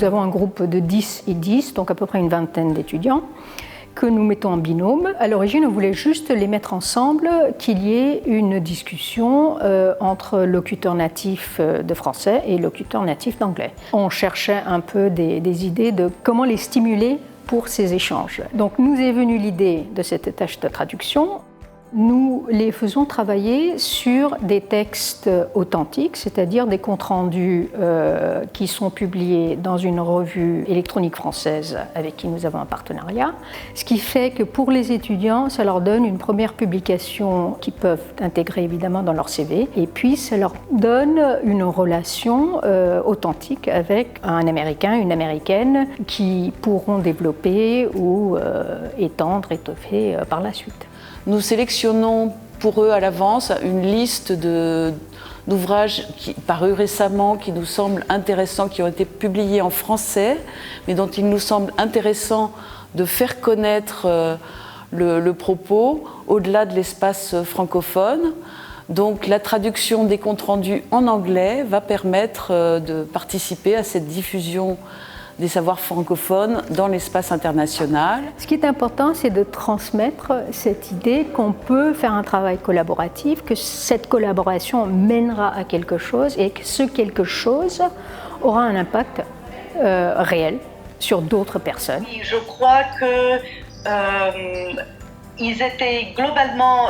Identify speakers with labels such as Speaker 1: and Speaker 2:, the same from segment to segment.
Speaker 1: nous avons un groupe de 10 et 10, donc à peu près une vingtaine d'étudiants, que nous mettons en binôme. À l'origine, on voulait juste les mettre ensemble, qu'il y ait une discussion entre locuteurs natifs de français et locuteurs natifs d'anglais. On cherchait un peu des idées de comment les stimuler pour ces échanges. Donc nous est venue l'idée de cette tâche de traduction. Nous les faisons travailler sur des textes authentiques, c'est-à-dire des comptes rendus qui sont publiés dans une revue électronique française avec qui nous avons un partenariat. Ce qui fait que pour les étudiants, ça leur donne une première publication qu'ils peuvent intégrer évidemment dans leur CV, et puis ça leur donne une relation authentique avec un Américain, une Américaine, qui pourront développer ou étendre, étoffer par la suite.
Speaker 2: Nous sélectionnons pour eux à l'avance une liste d'ouvrages parus récemment, qui nous semblent intéressants, qui ont été publiés en français, mais dont il nous semble intéressant de faire connaître le propos au-delà de l'espace francophone. Donc la traduction des comptes rendus en anglais va permettre de participer à cette diffusion des savoirs francophones dans l'espace international.
Speaker 1: Ce qui est important, c'est de transmettre cette idée qu'on peut faire un travail collaboratif, que cette collaboration mènera à quelque chose et que ce quelque chose aura un impact réel sur d'autres personnes.
Speaker 3: Je crois qu'ils étaient globalement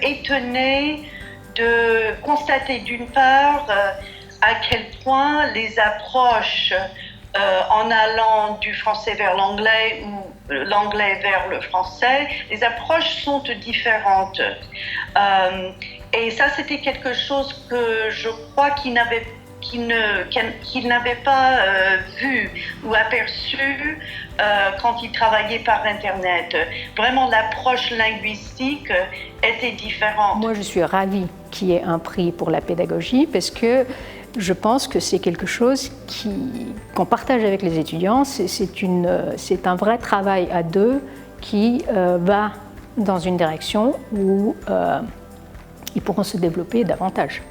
Speaker 3: étonnés de constater d'une part à quel point les approches en allant du français vers l'anglais ou l'anglais vers le français, les approches sont différentes. Et ça, c'était quelque chose que je crois qu'ils n'avaient pas vu ou aperçu quand ils travaillaient par Internet. Vraiment, l'approche linguistique était différente.
Speaker 1: Moi, je suis ravie qu'il y ait un prix pour la pédagogie parce que je pense que c'est quelque chose qu'on partage avec les étudiants. C'est un vrai travail à deux qui va dans une direction où ils pourront se développer davantage.